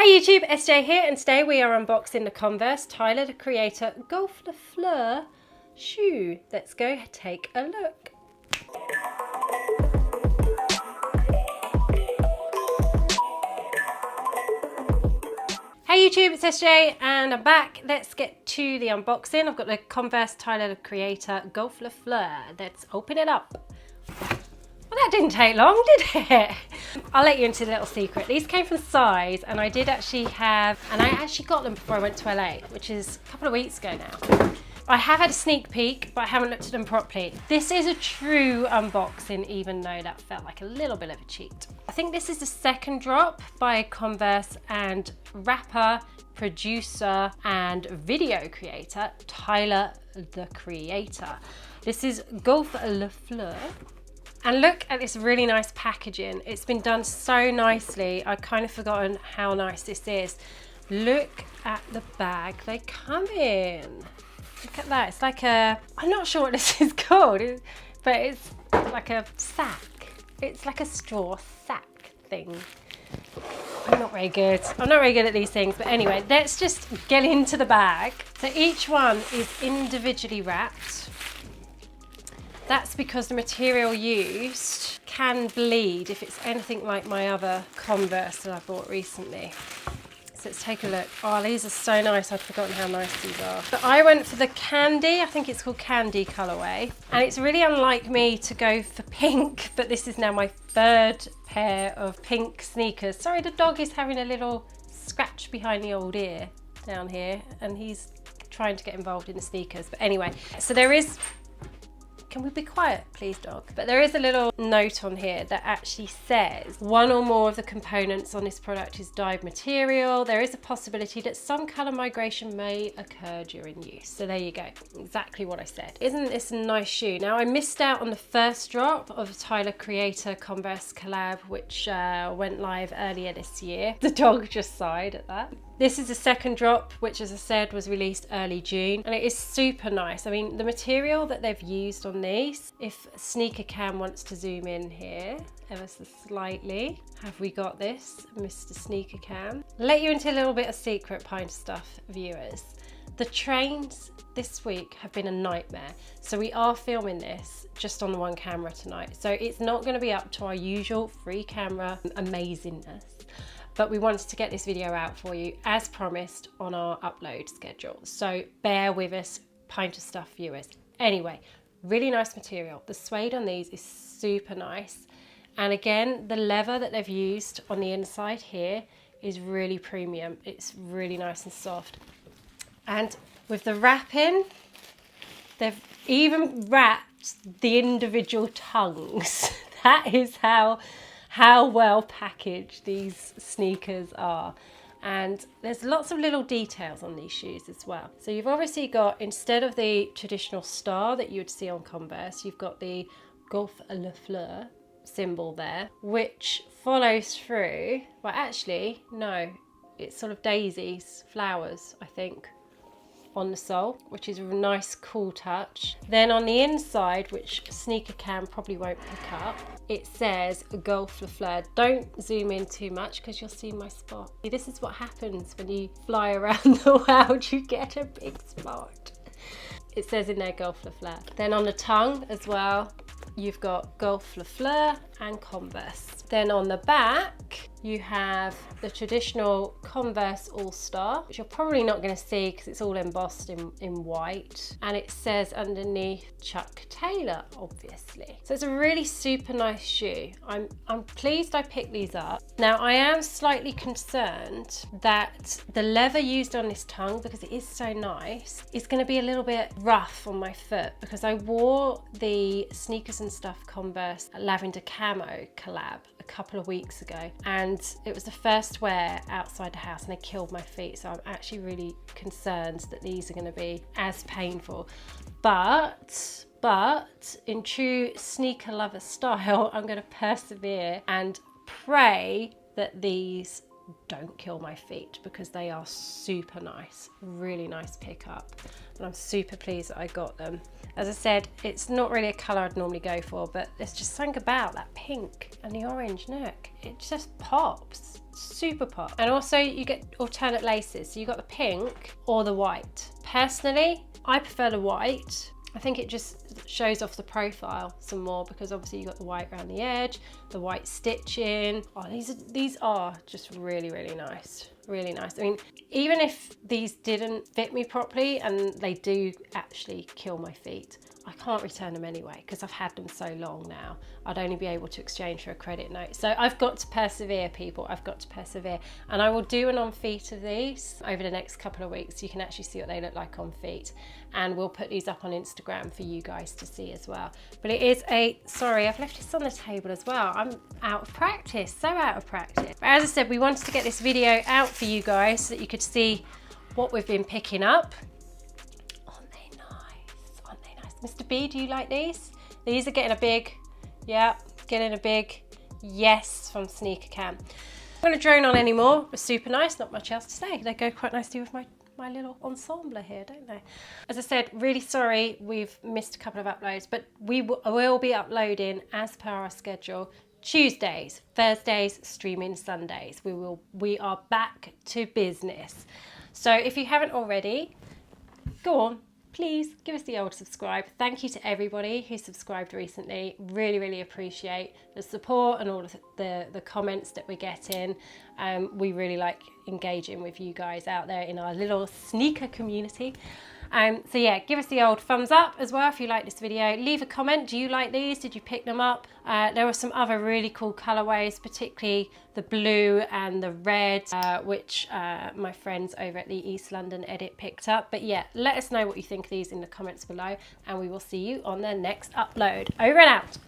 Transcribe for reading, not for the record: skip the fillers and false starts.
Hi YouTube, SJ here, and today we are unboxing the Converse Tyler the Creator Golf Le Fleur shoe. Let's go take a look. Hey YouTube, it's SJ and I'm back. Let's get to the unboxing. I've got the Converse Tyler the Creator Golf Le Fleur. Let's open it up. Well, that didn't take long, did it? I'll let you into a little secret. These came from Size, and I did actually have, and I actually got them before I went to LA, which is a couple of weeks ago now. I have had a sneak peek, but I haven't looked at them properly. This is a true unboxing, even though that felt like a little bit of a cheat. I think this is the second drop by Converse and rapper, producer, and video creator, Tyler the Creator. This is Golf Le Fleur. And look at this really nice packaging. It's been done so nicely. I've kind of forgotten how nice this is. Look at the bag they come in. Look at that. It's like a, I'm not sure what this is called, but it's like a sack. It's like a straw sack thing. I'm not very good. I'm not very good at these things, but anyway, let's just get into the bag. So each one is individually wrapped. That's because the material used can bleed if it's anything like my other Converse that I bought recently. So let's take a look. Oh, these are so nice. I'd forgotten how nice these are. But I went for the candy, I think it's called candy colorway. And it's really unlike me to go for pink, but this is now my third pair of pink sneakers. Sorry, the dog is having a little scratch behind the old ear down here, and he's trying to get involved in the sneakers. But anyway, so there is, can we be quiet, please, dog? But there is a little note on here that actually says one or more of the components on this product is dyed material. There is a possibility that some color migration may occur during use. So there you go, exactly what I said. Isn't this a nice shoe? Now, I missed out on the first drop of Tyler Creator Converse collab, which went live earlier this year. The dog just sighed at that. This is the second drop, which, as I said, was released early June, and it is super nice. I mean, the material that they've used on these, if Sneaker Cam wants to zoom in here ever so slightly, have we got this, Mr. Sneaker Cam? Let you into a little bit of secret, Pint of Stuff viewers. The trains this week have been a nightmare, so we are filming this just on the one camera tonight. So it's not going to be up to our usual free camera amazingness. But we wanted to get this video out for you as promised on our upload schedule. So bear with us, Pint of Stuff viewers. Anyway, really nice material. The suede on these is super nice. And again, the leather that they've used on the inside here is really premium. It's really nice and soft. And with the wrapping, they've even wrapped the individual tongues. That is how well packaged these sneakers are. And there's lots of little details on these shoes as well. So you've obviously got, instead of the traditional star that you would see on Converse, you've got the Golf Le Fleur symbol there, which follows through, well actually, no, it's sort of daisies, flowers, I think, on the sole, which is a nice cool touch. Then on the inside, which Sneaker Cam probably won't pick up, it says Golf Le Fleur. Don't zoom in too much because you'll see my spot. This is what happens when you fly around the world, you get a big spot. It says in there Golf Le Fleur. Then on the tongue as well, you've got Golf Le Fleur and Converse. Then on the back, you have the traditional Converse All-Star, which you're probably not going to see because it's all embossed in white. And it says underneath Chuck Taylor, obviously. So it's a really super nice shoe. I'm pleased I picked these up. Now, I am slightly concerned that the leather used on this tongue, because it is so nice, is going to be a little bit rough on my foot, because I wore the Sneakers and Stuff Converse Lavender Camo collab a couple of weeks ago, and it was the first wear outside the house and they killed my feet. So I'm actually really concerned that these are going to be as painful. But in true sneaker lover style, I'm going to persevere and pray that these don't kill my feet, because they are super nice, really nice pickup, and I'm super pleased that I got them. As I said, it's not really a colour I'd normally go for, but there's just something about that pink and the orange neck, it just pops, super pop. And also you get alternate laces, so you got the pink or the white. Personally, I prefer the white. I think it just shows off the profile some more, because obviously you got the white around the edge, the white stitching. Oh, these are just really, really nice. Really nice. I mean, even if these didn't fit me properly, and they do actually kill my feet, I can't return them anyway, because I've had them so long now. I'd only be able to exchange for a credit note. So I've got to persevere, people. I've got to persevere. And I will do an on feet of these over the next couple of weeks. You can actually see what they look like on feet. And we'll put these up on Instagram for you guys to see as well. But it is sorry, I've left this on the table as well. I'm out of practice, so out of practice. But as I said, we wanted to get this video out for you guys so that you could see what we've been picking up. Mr. B, do you like these? These are getting a big, yeah, getting a big yes from Sneaker Cam. I'm not going to drone on anymore. They're super nice, not much else to say. They go quite nicely with my little ensemble here, don't they? As I said, really sorry we've missed a couple of uploads, but we will be uploading as per our schedule. Tuesdays, Thursdays, streaming Sundays. We are back to business. So if you haven't already, go on. Please give us the old subscribe. Thank you to everybody who subscribed recently. Really, really appreciate the support and all of the comments that we're getting. We really like engaging with you guys out there in our little sneaker community. So yeah, give us the old thumbs up as well if you like this video. Leave a comment. Do you like these? Did you pick them up? There were some other really cool colorways, particularly the blue and the red, which my friends over at the East London Edit picked up. But yeah, let us know what you think of these in the comments below, and we will see you on the next upload. Over and out.